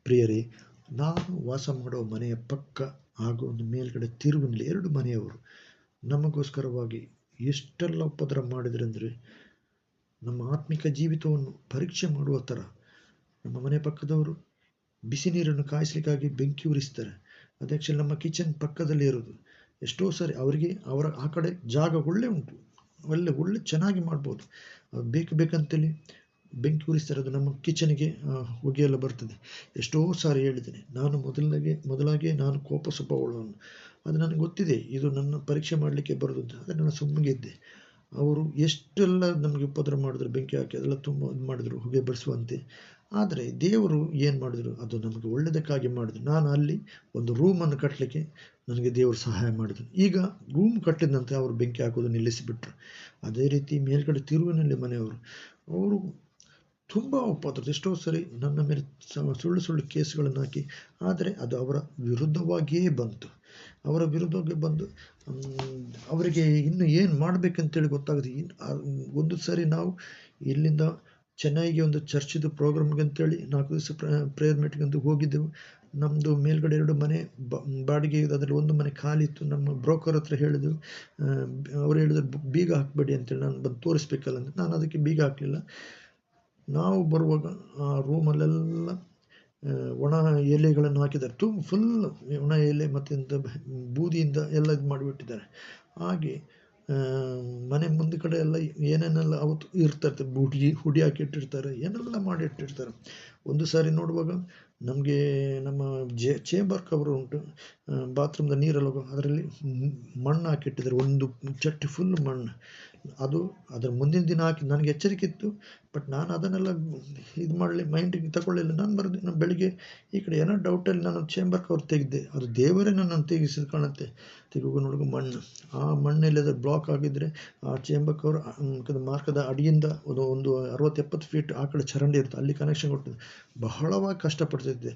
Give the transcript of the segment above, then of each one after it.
ಪ್ರಿಯರೇ, ನಾನು ವಾಸ ಮಾಡುವ ಮನೆಯ ಪಕ್ಕ ಹಾಗೂ ಒಂದು ಮೇಲ್ಗಡೆ ತಿರುವಿನಲ್ಲಿ 2 ಮನೆಯವರು ನಮಗೋಸ್ಕರವಾಗಿ ಎಷ್ಟೆಲ್ಲ ಉಪದ್ರ ಮಾಡಿದ್ರೆಂದರೆ, ನಮ್ಮ ಆತ್ಮಿಕ ಜೀವಿತವನ್ನು ಪರೀಕ್ಷೆ ಮಾಡುವ ಥರ ನಮ್ಮ ಮನೆ ಪಕ್ಕದವರು ಬಿಸಿ ನೀರನ್ನು ಕಾಯಿಸ್ಲಿಕ್ಕಾಗಿ ಬೆಂಕಿ ಉರಿಸ್ತಾರೆ. ಅದು ಆ್ಯಕ್ಚುಲಿ ನಮ್ಮ ಕಿಚನ್ ಪಕ್ಕದಲ್ಲಿ ಇರೋದು. ಎಷ್ಟೋ ಸರಿ ಅವರಿಗೆ ಆ ಕಡೆ ಜಾಗ ಒಳ್ಳೆ ಉಂಟು, ಒಳ್ಳೆ ಚೆನ್ನಾಗಿ ಮಾಡ್ಬೋದು. ಬೇಕಂತೇಳಿ ಬೆಂಕಿ ಉರಿಸ್ತಾರೆ. ಅದು ನಮ್ಮ ಕಿಚನಿಗೆ ಹೊಗೆಯೆಲ್ಲ ಬರ್ತದೆ. ಎಷ್ಟೋ ಸಾರಿ ಹೇಳಿದ್ದೇನೆ, ನಾನು ಮೊದಲಾಗೆ ನಾನು ಕೋಪ ಸ್ವಭಾವವನ್ನು, ಅದು ನನಗೆ ಗೊತ್ತಿದೆ, ಇದು ನನ್ನ ಪರೀಕ್ಷೆ ಮಾಡಲಿಕ್ಕೆ ಬರೋದು ಅಂತ. ಆದರೆ ನಾನು ಸುಮ್ಮನೆ ಇದ್ದೆ. ಅವರು ಎಷ್ಟೆಲ್ಲ ನಮಗೆ ಉಪದ್ರ ಮಾಡಿದ್ರು, ಬೆಂಕಿ ಹಾಕಿ ಅದೆಲ್ಲ ತುಂಬ ಇದು ಮಾಡಿದ್ರು, ಹೊಗೆ ಬಡಿಸುವಂತೆ. ಆದರೆ ದೇವರು ಏನು ಮಾಡಿದ್ರು, ಅದು ನಮಗೆ ಒಳ್ಳೆಯದಕ್ಕಾಗಿ ಮಾಡಿದ್ರು. ನಾನು ಅಲ್ಲಿ ಒಂದು ರೂಮನ್ನು ಕಟ್ಟಲಿಕ್ಕೆ ನನಗೆ ದೇವರು ಸಹಾಯ ಮಾಡಿದ್ರು. ಈಗ ರೂಮ್ ಕಟ್ಟಿದಂತೆ ಅವರು ಬೆಂಕಿ ಹಾಕೋದು ನಿಲ್ಲಿಸಿಬಿಟ್ರು. ಅದೇ ರೀತಿ ಮೇಲ್ಗಡೆ ತಿರುವಿನಲ್ಲಿ ಮನೆಯವರು, ಅವರು ತುಂಬ ಉಪದ್ರ, ಎಷ್ಟೋ ಸರಿ ನನ್ನ ಮೇಲೆ ಸುಳ್ಳು ಕೇಸುಗಳನ್ನು ಹಾಕಿ, ಆದರೆ ಅದು ಅವರ ವಿರುದ್ಧವಾಗಿಯೇ ಬಂತು. ಅವರಿಗೆ ಇನ್ನು ಏನು ಮಾಡಬೇಕಂತೇಳಿ ಗೊತ್ತಾಗದೆ, ಒಂದು ಸರಿ ನಾವು ಇಲ್ಲಿಂದ ಚೆನ್ನೈಗೆ ಒಂದು ಚರ್ಚಿದು ಪ್ರೋಗ್ರಾಮ್ಗೆ ಅಂತೇಳಿ 4 ದಿವಸ ಪ್ರೇಯರ್ ಮೀಟಿಂಗ್ ಅಂತ ಹೋಗಿದ್ದೆವು. ನಮ್ಮದು ಮೇಲ್ಗಡೆ 2 ಮನೆ ಬಾಡಿಗೆ ಇದೆ, ಅದರಲ್ಲಿ ಒಂದು ಮನೆ ಖಾಲಿ ಇತ್ತು. ನಮ್ಮ ಬ್ರೋಕರ್ ಹತ್ರ ಹೇಳಿದೆವು. ಅವರು ಹೇಳಿದ್ರು ಬೀಗ ಹಾಕಬೇಡಿ ಅಂತೇಳಿ, ನಾನು ಬಂದು ತೋರಿಸ್ಬೇಕಲ್ಲ ಅಂತ. ನಾನು ಅದಕ್ಕೆ ಬೀಗ ಹಾಕಲಿಲ್ಲ. ನಾವು ಬರುವಾಗ ಆ ರೂಮಲ್ಲೆಲ್ಲ ಒಣ ಎಲೆಗಳನ್ನು ಹಾಕಿದ್ದಾರೆ. ಫುಲ್ ಒಣ ಎಲೆ ಮತ್ತು ಬೂದಿಯಿಂದ ಎಲ್ಲ ಇದು ಮಾಡಿಬಿಟ್ಟಿದ್ದಾರೆ. ಹಾಗೆ ಮನೆ ಮುಂದೆ ಕಡೆ ಎಲ್ಲ ಏನೇನೆಲ್ಲ ಅವತ್ತು ಇರ್ತಾರೆ, ಹುಡಿ ಹಾಕಿ ಇಟ್ಟಿರ್ತಾರೆ, ಏನೆಲ್ಲ ಮಾಡಿ ಇಟ್ಟಿರ್ತಾರೆ. ಒಂದು ಸಾರಿ ನೋಡುವಾಗ ನಮಗೆ ನಮ್ಮ ಚೇಂಬರ್ ಕವರ್ ಉಂಟು, ಬಾತ್ರೂಮ್ದ ನೀರೆಲ್ಲ ಅದರಲ್ಲಿ ಮಣ್ಣು ಹಾಕಿಟ್ಟಿದ್ದಾರೆ, ಒಂದು ಚಟ್ಟಿ ಫುಲ್ ಮಣ್ಣು. ಅದು ಅದರ ಮುಂದಿನ ದಿನ ಹಾಕಿ ನನಗೆ ಎಚ್ಚರಿಕೆ ಇತ್ತು, ಬಟ್ ನಾನು ಅದನ್ನೆಲ್ಲ ಇದು ಮಾಡಲಿ ಮೈಂಡಿಗೆ ತಗೊಳ್ಳಿಲ್ಲ. ನಾನು ಬೆಳಿಗ್ಗೆ ಈ ಕಡೆ ಏನೋ ಡೌಟಲ್ಲಿ ನಾನು ಚೇಂಬರ್ ಕವರ್ ತೆಗೆದೆ. ಅದು ದೇವರೇ ನನ್ನನ್ನು ತೆಗೆಸಿದ ಕಾಣುತ್ತೆ. ತೆಗುವ ನೋಡುವ ಮಣ್ಣು, ಆ ಮಣ್ಣಲ್ಲಿ ಅದು ಬ್ಲಾಕ್ ಆಗಿದ್ದರೆ ಆ ಚೇಂಬರ್ ಕವರ್ ಮಾರ್ಗದ ಅಡಿಯಿಂದ ಒಂದು 60-70 ಫೀಟ್ ಆ ಕಡೆ ಚರಂಡಿ ಇರುತ್ತೆ, ಅಲ್ಲಿ ಕನೆಕ್ಷನ್ ಕೊಟ್ಟಿದೆ. ಬಹಳವಾಗಿ ಕಷ್ಟಪಡ್ತಿದ್ದೆ.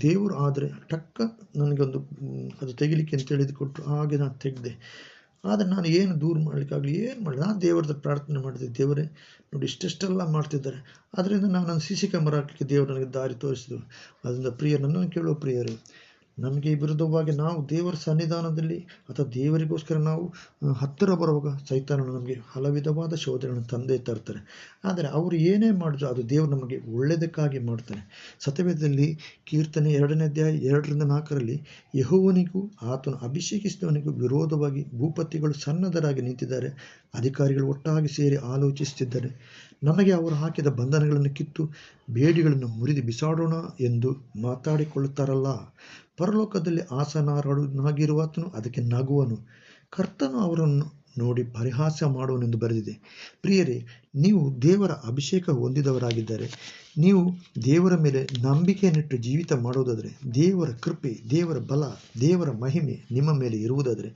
ದೇವರು ಆದರೆ ಟಕ್ಕ ನನಗೊಂದು ಅದು ತೆಗಿಲಿಕ್ಕೆ ಅಂತ ಹೇಳಿದ್ದು ಕೊಟ್ಟರು. ಹಾಗೆ ನಾನು ತೆಗೆದೆ. ಆದರೆ ನಾನು ಏನು ದೂರ ಮಾಡಲಿಕ್ಕಾಗಲಿ, ಏನು ಮಾಡಲಿ, ನಾನು ದೇವರದ ಪ್ರಾರ್ಥನೆ ಮಾಡಿದೆ. ದೇವರೇ ನೋಡಿ, ಇಷ್ಟೆಲ್ಲ ಮಾಡ್ತಿದ್ದಾರೆ. ಅದರಿಂದ ನಾನು CC ಕ್ಯಾಮರಾ ಹಾಕಲಿಕ್ಕೆ ದೇವರು ನನಗೆ ದಾರಿ ತೋರಿಸಿದರು. ಅದರಿಂದ ನನ್ನನ್ನು ಕೇಳುವ ಪ್ರಿಯರು, ನಮಗೆ ವಿರುದ್ಧವಾಗಿ ನಾವು ದೇವರ ಸನ್ನಿಧಾನದಲ್ಲಿ ಅಥವಾ ದೇವರಿಗೋಸ್ಕರ ನಾವು ಹತ್ತಿರ ಬರುವಾಗ ಸೈತಾನನು ನಮಗೆ ಹಲವಿಧವಾದ ಶೋಧನೆಗಳನ್ನು ತಂದೆ ತರ್ತಾರೆ. ಆದರೆ ಅವರು ಏನೇ ಮಾಡಿದ್ರು ಅದು ದೇವರು ನಮಗೆ ಒಳ್ಳೆಯದಕ್ಕಾಗಿ ಮಾಡ್ತಾನೆ. ಸತ್ಯವೇದದಲ್ಲಿ ಕೀರ್ತನೆ 2ನೇ ಅಧ್ಯಾಯ 2-4 ಯೆಹೋವನಿಗೂ ಆತನು ಅಭಿಷೇಕಿಸಿದವನಿಗೂ ವಿರೋಧವಾಗಿ ಭೂಪತಿಗಳು ಸನ್ನದ್ಧರಾಗಿ ನಿಂತಿದ್ದಾರೆ, ಅಧಿಕಾರಿಗಳು ಒಟ್ಟಾಗಿ ಸೇರಿ ಆಲೋಚಿಸುತ್ತಿದ್ದಾರೆ. ನಮಗೆ ಅವರು ಹಾಕಿದ ಬಂಧನಗಳನ್ನು ಕಿತ್ತು ಬೇಡಿಗಳನ್ನು ಮುರಿದು ಬಿಸಾಡೋಣ ಎಂದು ಮಾತಾಡಿಕೊಳ್ಳುತ್ತಾರಲ್ಲ. ಪರಲೋಕದಲ್ಲಿ ಆಸನಾರೂಢನಾಗಿರುವಾತನು ಅದಕ್ಕೆ ನಗುವನು, ಕರ್ತನು ಅವರನ್ನು ನೋಡಿ ಪರಿಹಾಸ ಮಾಡುವನೆಂದು ಬರೆದಿದೆ. ಪ್ರಿಯರೇ, ನೀವು ದೇವರ ಅಭಿಷೇಕ ಹೊಂದಿದವರಾಗಿದ್ದರೆ, ನೀವು ದೇವರ ಮೇಲೆ ನಂಬಿಕೆಯನ್ನಿಟ್ಟು ಜೀವಿತ ಮಾಡುವುದಾದರೆ, ದೇವರ ಕೃಪೆ, ದೇವರ ಬಲ, ದೇವರ ಮಹಿಮೆ ನಿಮ್ಮ ಮೇಲೆ ಇರುವುದಾದರೆ,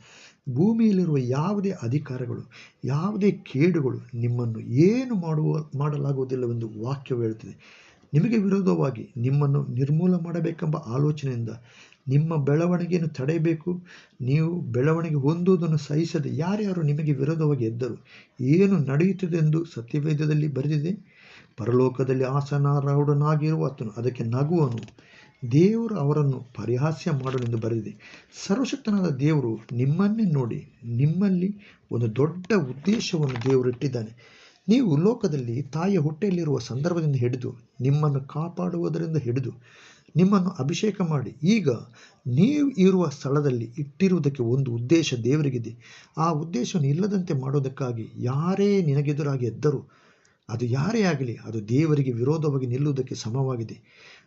ಭೂಮಿಯಲ್ಲಿರುವ ಯಾವುದೇ ಅಧಿಕಾರಗಳು, ಯಾವುದೇ ಕೇಡುಗಳು ನಿಮ್ಮನ್ನು ಏನು ಮಾಡಲಾಗುವುದಿಲ್ಲವೆಂದು ವಾಕ್ಯವು ಹೇಳುತ್ತದೆ. ನಿಮಗೆ ವಿರೋಧವಾಗಿ ನಿಮ್ಮನ್ನು ನಿರ್ಮೂಲ ಮಾಡಬೇಕೆಂಬ ಆಲೋಚನೆಯಿಂದ ನಿಮ್ಮ ಬೆಳವಣಿಗೆಯನ್ನು ತಡೆಯಬೇಕು. ನೀವು ಬೆಳವಣಿಗೆ ಹೊಂದುವುದನ್ನು ಸಹಿಸದೆ ಯಾರ್ಯಾರು ನಿಮಗೆ ವಿರೋಧವಾಗಿ ಎದ್ದರು, ಏನು ನಡೆಯುತ್ತದೆ ಎಂದು ಸತ್ಯವೇದದಲ್ಲಿ ಬರೆದಿದೆ. ಪರಲೋಕದಲ್ಲಿ ಆಸನಾರೂಢನಾಗಿರುವಾತನು ಅದಕ್ಕೆ ನಗುವನು, ದೇವರು ಅವರನ್ನು ಪರಿಹಾಸ್ಯ ಮಾಡಲೆಂದು ಬರೆದಿದೆ. ಸರ್ವಶಕ್ತನಾದ ದೇವರು ನಿಮ್ಮನ್ನೇ ನೋಡಿ ನಿಮ್ಮಲ್ಲಿ ಒಂದು ದೊಡ್ಡ ಉದ್ದೇಶವನ್ನು ದೇವರು ಇಟ್ಟಿದ್ದಾನೆ. ನೀವು ಲೋಕದಲ್ಲಿ ತಾಯಿಯ ಹೊಟ್ಟೆಯಲ್ಲಿರುವ ಸಂದರ್ಭದಿಂದ ಹಿಡಿದು ನಿಮ್ಮನ್ನು ಕಾಪಾಡುವುದರಿಂದ ಹಿಡಿದು ನಿಮ್ಮನ್ನು ಅಭಿಷೇಕ ಮಾಡಿ ಈಗ ನೀವು ಇರುವ ಸ್ಥಳದಲ್ಲಿ ಇಟ್ಟಿರುವುದಕ್ಕೆ ಒಂದು ಉದ್ದೇಶ ದೇವರಿಗಿದೆ. ಆ ಉದ್ದೇಶವನ್ನು ಇಲ್ಲದಂತೆ ಮಾಡೋದಕ್ಕಾಗಿ ಯಾರೇ ನಿನಗೆದುರಾಗಿ ಎದ್ದರೂ, ಅದು ಯಾರೇ ಆಗಲಿ, ಅದು ದೇವರಿಗೆ ವಿರೋಧವಾಗಿ ನಿಲ್ಲುವುದಕ್ಕೆ ಸಮವಾಗಿದೆ.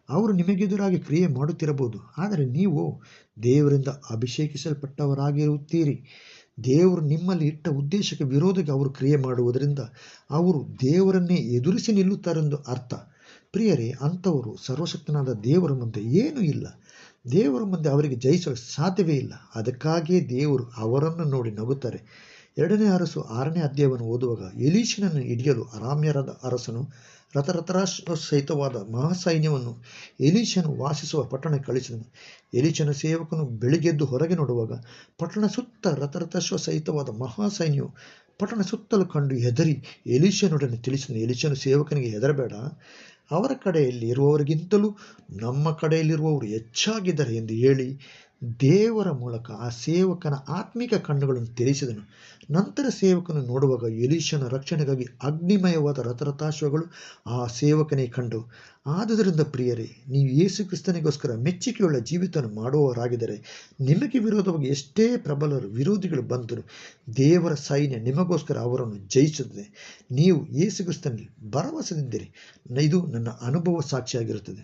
ಅವರು ನಿಮಗೆದುರಾಗಿ ಕ್ರಿಯೆ ಮಾಡುತ್ತಿರಬಹುದು, ಆದರೆ ನೀವು ದೇವರಿಂದ ಅಭಿಷೇಕಿಸಲ್ಪಟ್ಟವರಾಗಿರುತ್ತೀರಿ. ದೇವರು ನಿಮ್ಮಲ್ಲಿ ಇಟ್ಟ ಉದ್ದೇಶಕ್ಕೆ ವಿರೋಧಕ್ಕೆ ಅವರು ಕ್ರಿಯೆ ಮಾಡುವುದರಿಂದ ಅವರು ದೇವರನ್ನೇ ಎದುರಿಸಿ ನಿಲ್ಲುತ್ತಾರೆಂದು ಅರ್ಥ. ಪ್ರಿಯರೇ, ಅಂಥವರು ಸರ್ವಶಕ್ತನಾದ ದೇವರ ಮುಂದೆ ಏನೂ ಇಲ್ಲ. ದೇವರ ಮುಂದೆ ಅವರಿಗೆ ಜಯಿಸಲು ಸಾಧ್ಯವೇ ಇಲ್ಲ. ಅದಕ್ಕಾಗಿಯೇ ದೇವರು ಅವರನ್ನು ನೋಡಿ ನಗುತ್ತಾರೆ. 2ನೇ ಅರಸು 6ನೇ ಅಧ್ಯಾಯವನ್ನು ಓದುವಾಗ, ಎಲೀಷನನ್ನು ಹಿಡಿಯಲು ಅರಾಮ್ಯರಾದ ಅರಸನು ರಥರಥಾಶ್ವ ಸಹಿತವಾದ ಮಹಾಸೈನ್ಯವನ್ನು ಎಲೀಷನು ವಾಸಿಸುವ ಪಟ್ಟಣಕ್ಕೆ ಕಳಿಸಿದನು. ಎಲೀಷನ ಸೇವಕನು ಬೆಳಿಗ್ಗೆದ್ದು ಹೊರಗೆ ನೋಡುವಾಗ ಪಟ್ಟಣ ಸುತ್ತ ರಥರಥಾಶ್ವ ಸಹಿತವಾದ ಮಹಾಸೈನ್ಯವು ಪಟ್ಟಣ ಸುತ್ತಲೂ ಕಂಡು ಹೆದರಿ ಎಲೀಷನೊಡನೆ ತಿಳಿಸಿದನು. ಎಲೀಷನು ಸೇವಕನಿಗೆ, ಹೆದರಬೇಡ, ಅವರ ಕಡೆಯಲ್ಲಿ ಇರುವವರಿಗಿಂತಲೂ ನಮ್ಮ ಕಡೆಯಲ್ಲಿರುವವರು ಹೆಚ್ಚಾಗಿದ್ದಾರೆ ಎಂದು ಹೇಳಿ ದೇವರ ಮೂಲಕ ಆ ಸೇವಕನ ಆತ್ಮಿಕ ಕಣ್ಣುಗಳನ್ನು ತೆರೆಸಿದನು. ನಂತರ ಸೇವಕನು ನೋಡುವಾಗ ಎಲೀಷನ ರಕ್ಷಣೆಗಾಗಿ ಅಗ್ನಿಮಯವಾದ ರಥರಥಾಶ್ವಗಳು ಆ ಸೇವಕನೇ ಕಂಡು. ಆದುದರಿಂದ ಪ್ರಿಯರೇ, ನೀವು ಯೇಸು ಕ್ರಿಸ್ತನಿಗೋಸ್ಕರ ಮೆಚ್ಚುಗೆಯುಳ್ಳ ಜೀವಿತವನ್ನು ಮಾಡುವವರಾಗಿದ್ದರೆ ನಿಮಗೆ ವಿರೋಧವಾಗಿ ಎಷ್ಟೇ ಪ್ರಬಲರು ವಿರೋಧಿಗಳು ಬಂದರು ದೇವರ ಸೈನ್ಯ ನಿಮಗೋಸ್ಕರ ಅವರನ್ನು ಜಯಿಸುತ್ತದೆ. ನೀವು ಯೇಸು ಕ್ರಿಸ್ತನಲ್ಲಿ ಭರವಸೆದಿಂದಿರಿ. ಇದು ನನ್ನ ಅನುಭವ ಸಾಕ್ಷಿಯಾಗಿರುತ್ತದೆ.